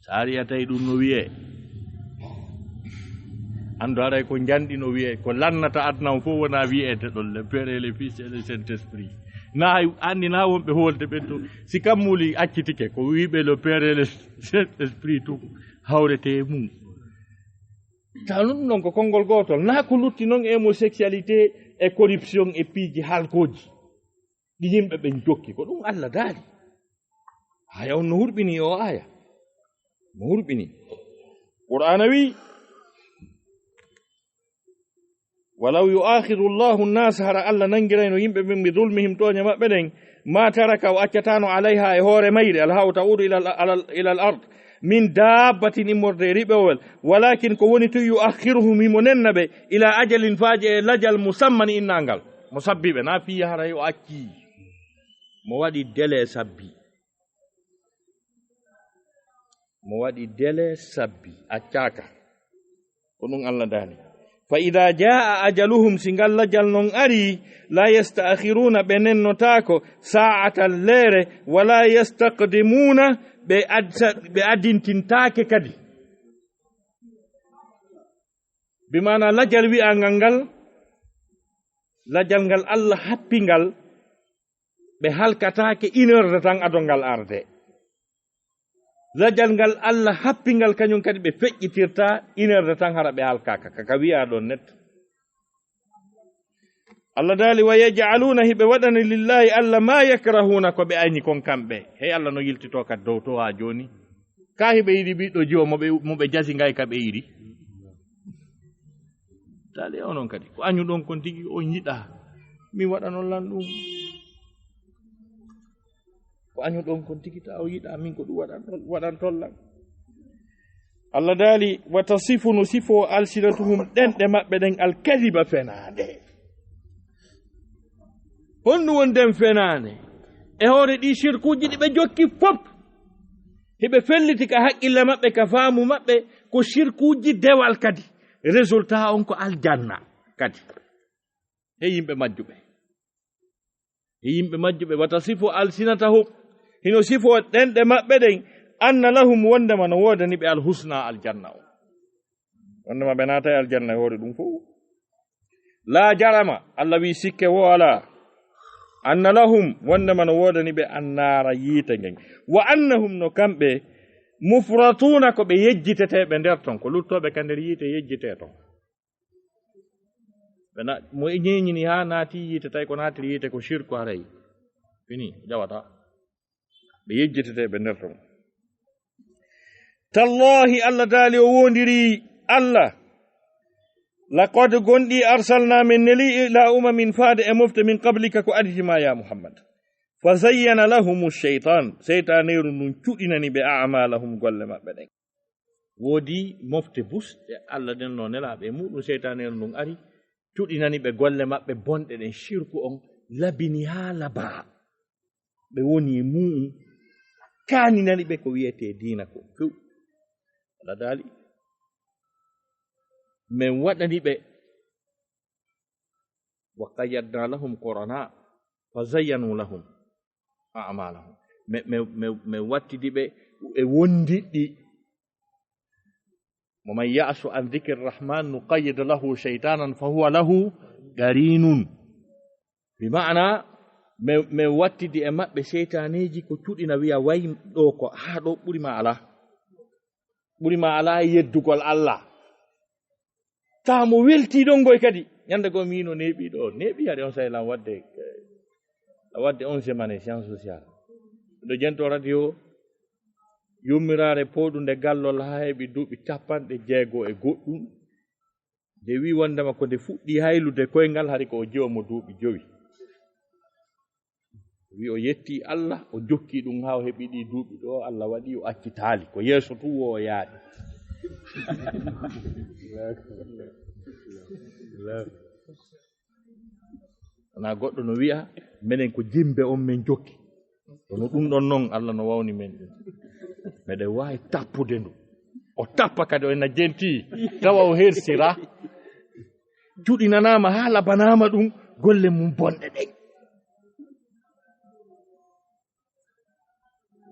Speaker 2: so ari a tawi ɗum no wiyee andu aray ko janɗi no wiyee ko lannata adnan fof wona wiyeede ɗon le père le fils et le saint esprit na anndi na wonɓe holde ɓen to si kammuli accitike ko wiɓe le père le saint esprit tum hawrete mum taw ɗum noon ko konngol gootol naa ko lutti noon e homosexualité e corruption e piiji haalkooji ɗi yimɓe ɓen jokki ko ɗum Allah daali aya on no hurɓini o aya no hurɓini qur'ana wi walaw yu'akhiru llahu nnasa hara Allah nangirayno yimɓe ɓen bi dulmihim toña maɓɓe ɗen ma taraka o accatano alayha e hoore mayre alhaw ta'udu ila al ard min dabbatin immorde e riɓewol walakin ko woni to yu'akhiruhum himo nenna ɓe ila ajalin faaji e lajal musamman innangal mo sabbiɓe na fiya haray o acci mo waɗi délai sabbi mo waɗi délai sabbi accaka ko ɗum Allah daali fa ida jaa ajaluhum si ngal lajal non ari la yastaakhiruna ɓe nennotako sa'atan leere wala yastaqdimuna ɓe addintintake kadi bimana lajal wi'angal ngal lajal ngal Allah happingal ɓe halkatake 1 heure de temps adongal arde lajal ngal Allah happingal kañum kadi ɓe feƴƴitirta 1 heure de temps hara ɓe halkaka kaka wi'a ɗon net Allah daali wa yaj'aluna hiɓe waɗani lillahi Allah ma yakrahuna ko ɓe ayni kon kamɓe hey Allah no yiltito kad dow to ha joni ka hiɓe yiɗi ɓiɗɗo jiwo moɓe jasi ngay ka ɓe yiɗi daali onon kadi ko añu ɗon kon tigi on yiɗa mi waɗanon lan ɗum ko añu ɗon kon tigi ta o yiɗa min ko ɗum waɗan tollan Allah daali wa tasifu no sifo alsinatuhum ɗenɗe maɓɓe ɗen alkadiba fenaade honɗum wonden fenaane e hoore ɗi shirkuji ɗi ɓe jokki fof heɓe felliti ka haqqille maɓɓe ka faamu maɓɓe ko shirkuji dewal kadi résultat on ko aljanna kadi he yimɓe majjuɓe wata sifo alsinatahum hino sifo ɗenɗe maɓɓe ɗen anna lahum wondema no woodani ɓe alhusna aljanna o wondema ɓe naata e aljanna e hoore ɗum fof la jarama Allah wi sikke wo ala anna lahum wondema no woodani ɓe annara yiite ngen wa annahum no kamɓe mufratuna ko ɓe yejjiteteɓe nder ton ko luttoɓe ka nder yiite yejjite ton mo ñeñini ha naati yiite tawi ko naatiri yiite ko shirku haray fini jawata ɓe yejjiteteɓe nder ton tallahi Allah daali o wondiri Allah laqad gonɗi arsalna min neli ila umamin faade e mofte min qablika ko aditima ya Muhammad fa zayyana lahum shaytan seytaneru nun cuɗinani ɓe amalahum golle maɓɓe ɗen woodi mofte busɗe Allah den no nelaɓe muɗum seytaneru nun ari cuɗinani ɓe golle maɓɓe bonɗe ɗen shirku on labini ha laba ɓe woni mu'um kaninani ɓe ko wiyete dina ko few Allah daali min waɗani ɓe wa qayyadna lahum qurana fa zayyanu lahum a'malahum min wattidi ɓe e wondiɗɗi wa man ya'su an dhikri rrahman nuqayyid lahu shaytanan fa huwa lahu qarinun bi ma'ana min wattidi e maɓɓe seytaneji ko cuɗina wiya way ɗo ko ha ɗo ɓurima ala yeddugol Allah ta mo weltiɗon goy kadi ñande go mino neeɓiɗo neeɓi haɗe on saylan wadde on semaine science sociale ɗo jento radio yummirare poɗu nde gallol ha heɓi duuɓi 60 e goɗɗum nde wi wondema ko nde fuɗɗi haylude koyngal hari ko o jewomo duuɓi 5 wi o yetti Allah o jokki ɗum ha o heɓi ɗi duuɓi ɗo Allah waɗi o accitaali ko yeeso tu o yaaɗi wona goɗɗo no wi'a minen ko jimbe on men jokki ono ɗum ɗon noon Allah no wawni men ɗum meɗen wawi tappude ndu o tappa kadi o ena jenti tawa o hersira cuɗinanama ha labanama ɗum golle mum bonɗe ɗen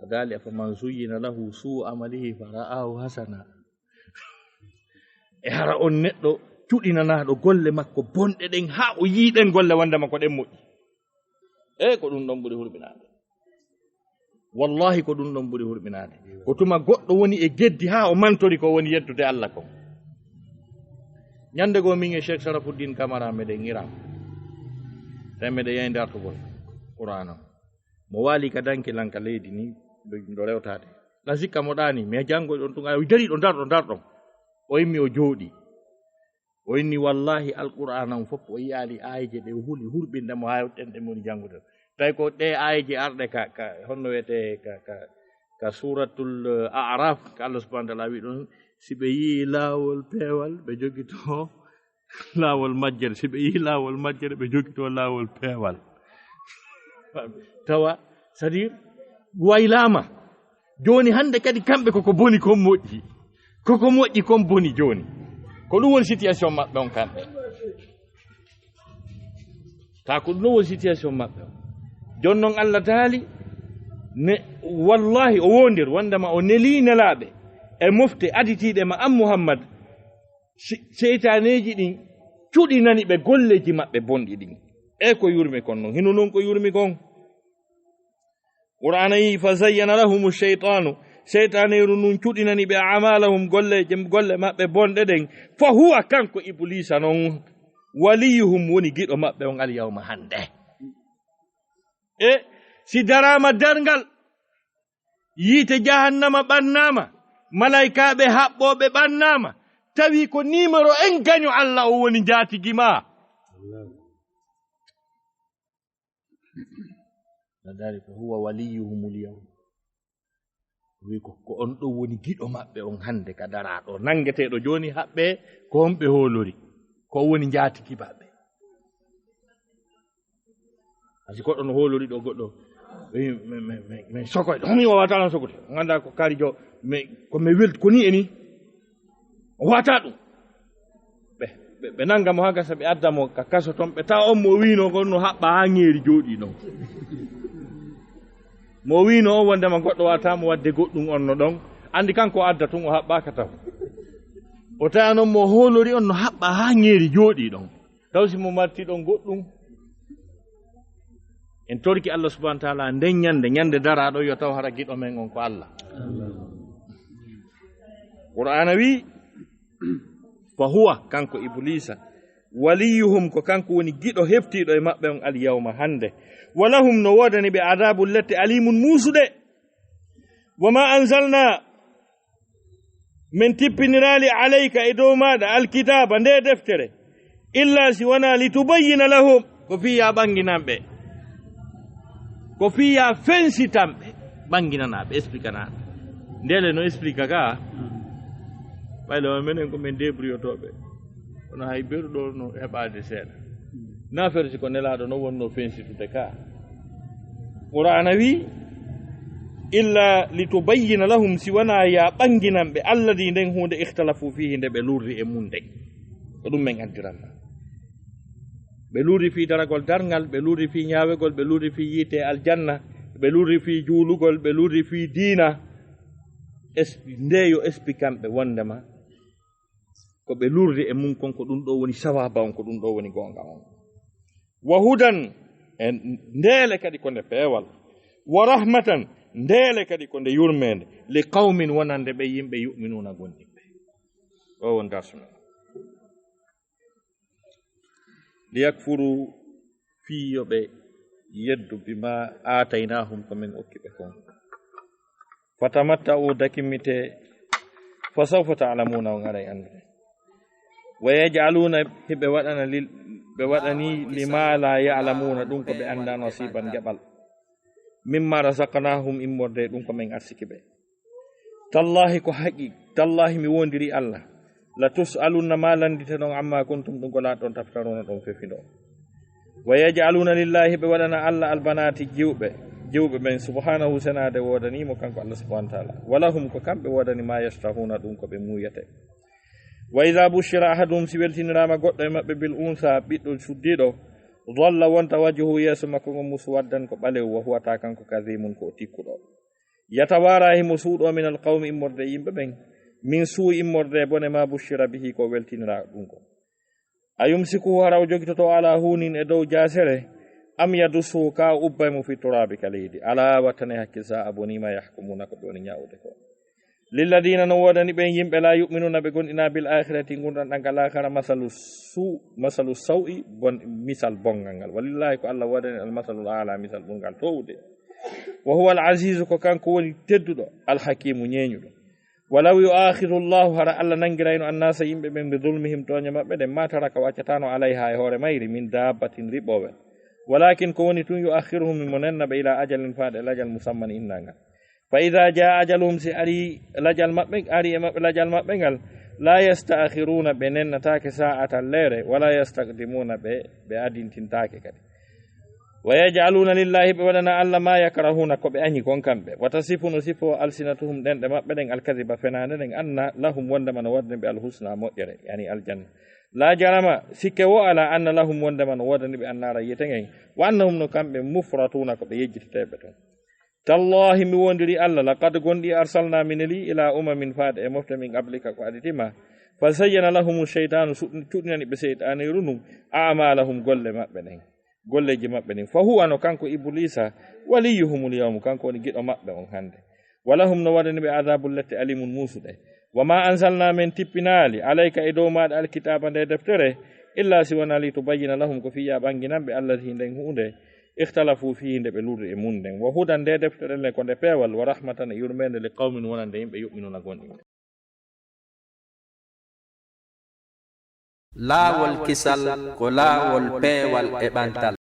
Speaker 2: dali faman zuyyina lahu suu amalihi fara'ahu hasana e hara on neɗɗo cuɗinanaɗo golle makko bonɗe ɗen ha o yiɗen golle wonde makko ɗen moƴƴi e ko ɗum ɗon ɓuri hurɓinade wallahi ko ɗum ɗon ɓuri hurɓinade ko tuma goɗɗo woni e geddi ha o mantori ko woni yettude Allah ko ñande go min e Cheikh Sarafuddin Camara meɗen iram tawi meɗen yahi dartugol Qur'an mo waali ka danki lanka leydi ni ɗo rewtade la sikka mo ɗani mi janngo ɗon tun o dari ɗo darɗon o yimmi o jooɗi o inni wallahi alqur'an on fof o yiyaali ayeje ɗe huli hurɓindemo ha ɗenɗe moni janngude tawi ko ɗe ayeje arɗe ka honno wiyete ka suratul a'raf ka Allah subhanahu wa ta'ala wi ɗon si ɓe yii laawol peewal ɓe jogito laawol majjere si ɓe yii laawol majjere ɓe jogito laawol peewal tawa c'est-à-dire waylama joni hande kadi kamɓe koko boni kon moƴƴi koko moƴƴi kon boni joni ko ɗum woni situation maɓɓe on kamɓe ta ko ɗum woni situation maɓɓe on jon noon Allah taali ne wallahi o wondir wondema o neli nelaɓe e mofte aditiɗe ma am Mouhammad seytaneji ɗin cuɗinani ɓe golleji maɓɓe bonɗi ɗin e ko yurmi kon noon hino noon ko yurmi kon Qur'ana yi fa zayyana lahum ash-shaytanu seytaneru nun cuɗinani ɓe amalahum golle maɓɓe bonɗe ɗen fa huwa kanko iblisa noon waliyuhum woni giɗo maɓɓe on alyawma hande e si darama dargal yiite jahannama ɓannama malaikaɓe haɓɓoɓe ɓannama tawi ko numéro en gaño Allah o woni jatigi ma nadari ko huwa waliyuhumul yawm wi ko on ɗo woni giɗo maɓɓe on hande ka daraɗo nangeteɗo joni haɓɓe ko homɓe holori ko woni jatigi maɓɓe asi goɗɗo no holori ɗo goɗɗo min sokoyɗo homi wawata ɗon sokude ganda ko karijo ko mi welti ko ni e ni o wata ɗum ɓe nangamo ha gasa ɓe addamo ka kaso toon ɓe tawa on mo wino gon no haɓɓa ha ŋeeri jooɗi ɗon mo wino o wondema goɗɗo watamo wadde goɗɗum on no ɗon andi kanko adda tun o haɓɓaka taw o tawa noon mo holori on no haɓɓa ha ŋeeri jooɗi ɗon taw si mo marti ɗon goɗɗum en torki Allah subhanahu wa ta'ala nden ñande daraɗo yo taw hara giɗo men on ko Allah Qur'ana wi fa huwa kanko iblisa waliyuhum ko kanko woni giɗo heftiɗo e maɓɓe on alyawma hande walahum no wodani ɓe adabul lette alimun muusude wama anzalna min tippinirali alayka e dow maɗa alkitaba nde deftere illa si wona litubayyina lahum ko fiya ɓanginanɓe ko fiya fensitanɓe ɓanginanaɓe expliquanaɓe ndele no explique ka ɓaylewa minen komin débriyotoɓe kono hay beruɗo no heɓade seeɗa nafere si ko nelaɗo no wonno fensitude ka Qur'ana wi illa litubayyina lahum si wona ya ɓanginanɓe alladi nden hunde ikhtalafu fihi nde ɓe lurri e mum nden ko ɗum men addiranna ɓe lurri fi daragol darngal ɓe lurri fi ñawegol ɓe lurri fi yiite aljanna ɓe lurri fi juulugol ɓe lurri fi diina ndeyo expliquanɓe wondema ko ɓe lurri e mum kon ko ɗum ɗo woni sawaba on ko ɗum ɗo woni gonga on wa hudan e ndeele kadi ko nde peewal wa rahmatan ndeele kadi ko nde yurmede li qawmin wonande ɓe yimɓe yu'minuna gonɗinɓe o won darsumen liyakfuru fiyoɓe yeddu bima ataynahum komin okkiɓe kon fatamatta o dakimmite fa sawfa ta'lamuna on aray andude ويجعلون بوطني لما لا يعلمون دونك بأن نصيبا جبل مما رزقناهم إمورد دونك من أرسك به تالله كو حقيق تالله مي وندري الله لا تسألون ما لندتنون عما كنتم دونك لا تفترون دون فيفيدو ويجعلون لله بودنا الله البنات جوب من سبحانه سناد ودني مكانك الله سبحانه وتعالى ولهم كم ودني ما يشتهون دونك بمويته وإذا بشر أحدهم سبلتين راما قد بالأنثى بيدو شديدو ظل وانت وجهه يسمك مسودا قبله وهو تاكن كذيم كوتيكو يتوارى مسود من القوم إمردين ببين من سوء إمرد بون ما بشر به كوبلتين راما أيمسكه هراو جوكتو على هون إدو جاسره أم يدسه كا أبهم في تراب كاليدي على وطنها كساء أبوني ما يحكمون كبوني يأودكو للذين نودني بين يمبي لا يؤمنون بكون إنا بالآخرة نقول أنك الآخرة مثل السوء مثل بونغانغال ولله الله ودني المثل الأعلى مثل بونغال تودي وهو العزيز كان كوني تدد الحكيم نينيو ولو يؤاخذ الله هر الله نانغرين الناس يمبي من بظلمهم تونيا مبه ما ترك واتانو عليها هور ميري من دابة ريبوه ولكن كوني تون يؤخرهم من منن إلى أجل فاد الأجل مسمى إننا فإذا جاء أجلهم سأري لجل مبنغ أري لجل مبنغ لا يستأخرون بنن تاك ساعة الليل ولا يستقدمون بأدين تنتاك كده ويجعلون لله بودنا الله ما يكرهون كبأني كون كمبه وتصفون صفوا ألسنتهم دن مبنغ الكذب فنانن أن لهم وندمن ودن بالحسنى مؤجر يعني الجنة لا جرم سكوا على أن لهم وندمن ودن بأن نار يتنين وأنهم نكمب مفرطون كبيجت تابتون تالله ميوندري الله لقد غندي أرسلنا من لي إلى من فاد مفت من قبلك قادتما فزين لهم الشيطان تؤني بسيطان يرنم أعمالهم قل جمع بنين فهو أنو كانكو إبليس وليهم اليوم كانكو نجد مأبن هند ولهم نودن بعذاب التي أليم موسد وما أنزلنا من تبنالي عليك إدومات الكتاب دفتره إلا سوانا لتبين لهم كفيا بانجنا بالذين هنده اختلفوا فيه بلور إموندن وهدى دفتر لكم دفاول ورحمة يرمين لقوم ونندين بيؤمنون قوان
Speaker 1: LAAWOL KISAL ko LAAWOL peewal e ɓantal